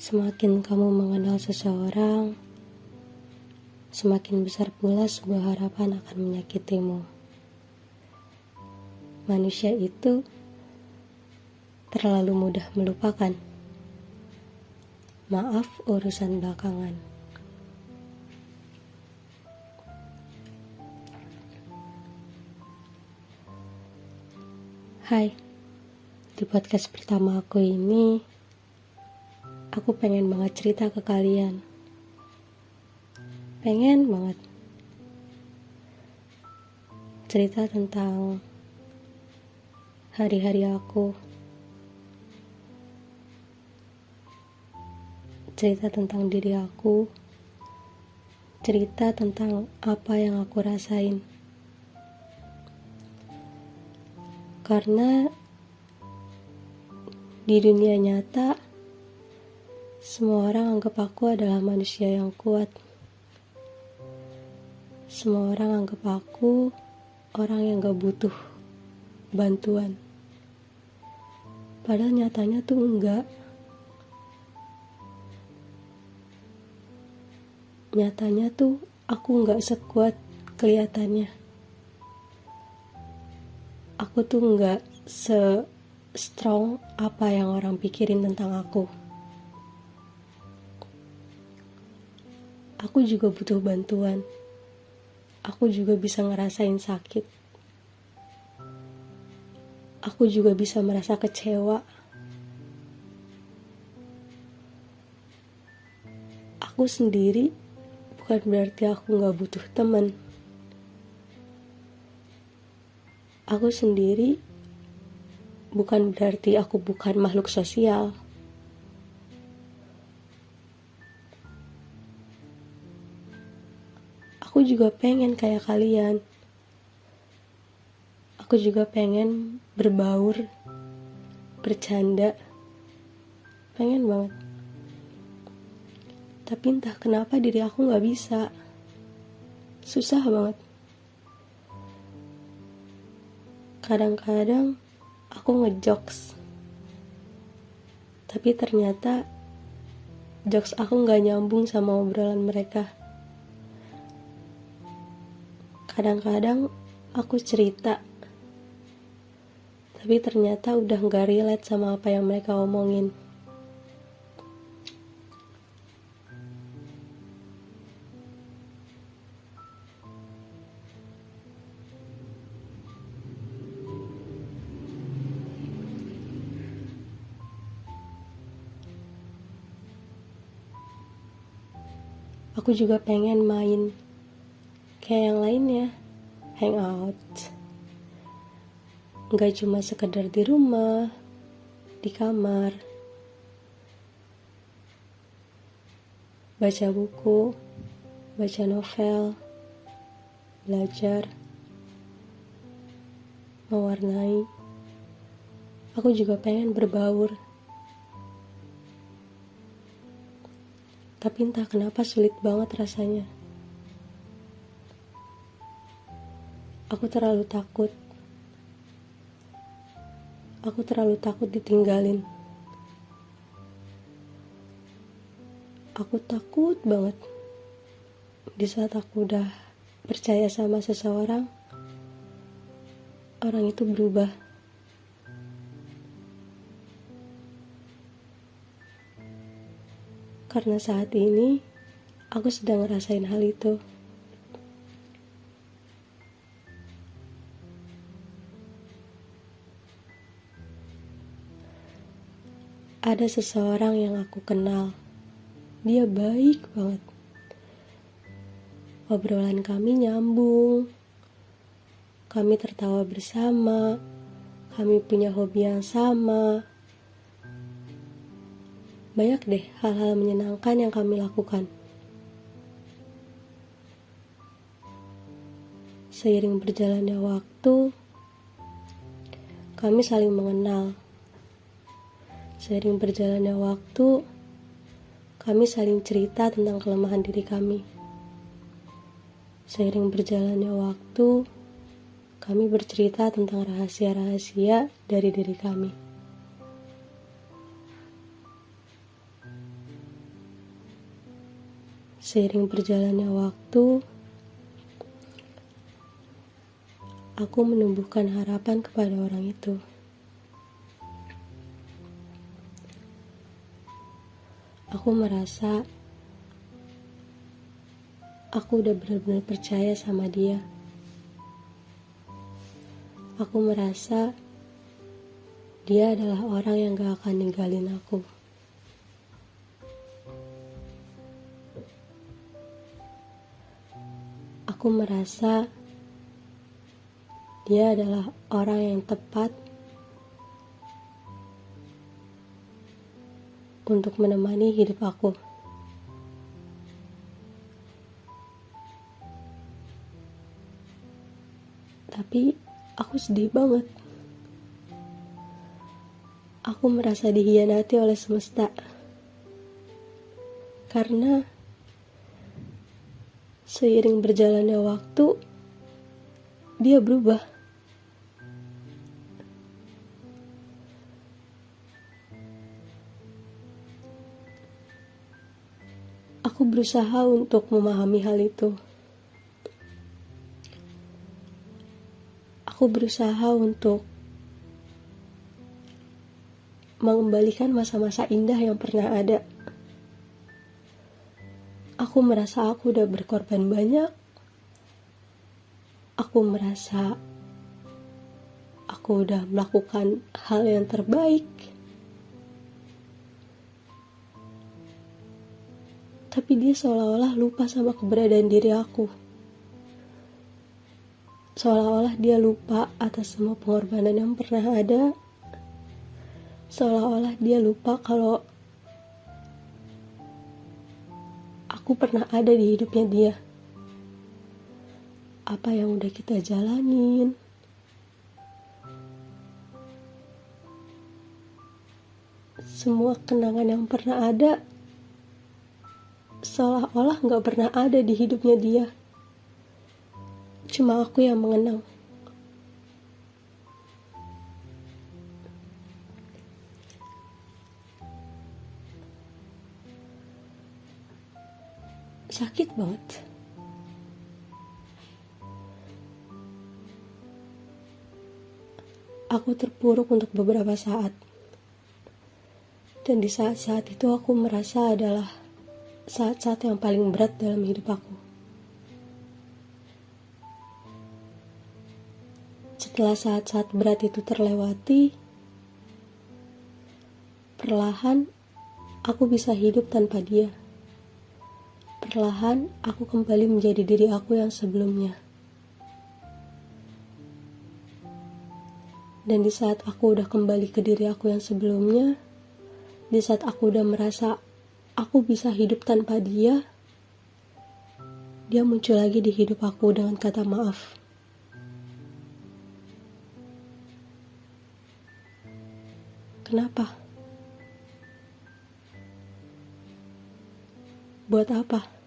Semakin kamu mengenal seseorang, semakin besar pula sebuah harapan akan menyakitimu. Manusia itu terlalu mudah melupakan. Maaf urusan belakangan. Hai, di podcast pertama aku ini, aku pengen banget cerita ke kalian. Pengen banget cerita tentang hari-hari aku, cerita tentang diri aku, cerita tentang apa yang aku rasain. Karena di dunia nyata, semua orang anggap aku adalah manusia yang kuat. Semua orang anggap aku orang yang gak butuh bantuan. Padahal nyatanya tuh enggak. Nyatanya tuh aku enggak sekuat kelihatannya. Aku tuh enggak se-strong apa yang orang pikirin tentang aku. Aku juga butuh bantuan. Aku juga bisa ngerasain sakit. Aku juga bisa merasa kecewa. Aku sendiri bukan berarti aku gak butuh teman. Aku sendiri bukan berarti aku bukan makhluk sosial. Aku juga pengen kayak kalian. Aku juga pengen berbaur, bercanda. Pengen banget. Tapi entah kenapa diri aku gak bisa. Susah banget. Kadang-kadang aku ngejokes. Tapi ternyata jokes aku gak nyambung sama obrolan mereka. Kadang-kadang aku cerita, tapi ternyata udah gak relate sama apa yang mereka omongin. Aku juga pengen main kayak yang lainnya, hangout. Gak cuma sekedar di rumah, di kamar, baca buku, baca novel, belajar, mewarnai. Aku juga pengen berbaur. Tapi entah kenapa sulit banget rasanya. Aku terlalu takut. Aku terlalu takut ditinggalin. Aku takut banget di saat aku udah percaya sama seseorang, orang itu berubah. Karena saat ini aku sedang ngerasain hal itu. Ada seseorang yang aku kenal. Dia baik banget. Obrolan kami nyambung. Kami tertawa bersama. Kami punya hobi yang sama. Banyak deh hal-hal menyenangkan yang kami lakukan. Seiring berjalannya waktu, kami saling mengenal. Seiring berjalannya waktu, kami saling cerita tentang kelemahan diri kami. Seiring berjalannya waktu, kami bercerita tentang rahasia-rahasia dari diri kami. Seiring berjalannya waktu, aku menumbuhkan harapan kepada orang itu. Aku merasa aku udah benar-benar percaya sama dia. Aku merasa dia adalah orang yang gak akan ninggalin aku. Aku merasa dia adalah orang yang tepat untuk menemani hidup aku. Tapi aku sedih banget. Aku merasa dikhianati oleh semesta. Karena seiring berjalannya waktu, dia berubah. Aku berusaha untuk memahami hal itu. Aku berusaha untuk mengembalikan masa-masa indah yang pernah ada. Aku merasa aku udah berkorban banyak. Aku merasa aku udah melakukan hal yang terbaik. Tapi dia seolah-olah lupa sama keberadaan diri aku. Seolah-olah dia lupa atas semua pengorbanan yang pernah ada. Seolah-olah dia lupa kalau aku pernah ada di hidupnya dia. Apa yang udah kita jalanin, semua kenangan yang pernah ada, seolah-olah gak pernah ada di hidupnya dia. Cuma aku yang mengenang. Sakit banget. Aku terpuruk untuk beberapa saat. Dan di saat-saat itu aku merasa adalah saat-saat yang paling berat dalam hidup aku. Setelah saat-saat berat itu terlewati, perlahan aku bisa hidup tanpa dia. Perlahan aku kembali menjadi diri aku yang sebelumnya. Dan di saat aku udah kembali ke diri aku yang sebelumnya, di saat aku udah merasa aku bisa hidup tanpa dia, dia muncul lagi di hidup aku dengan kata maaf. Kenapa? Buat apa?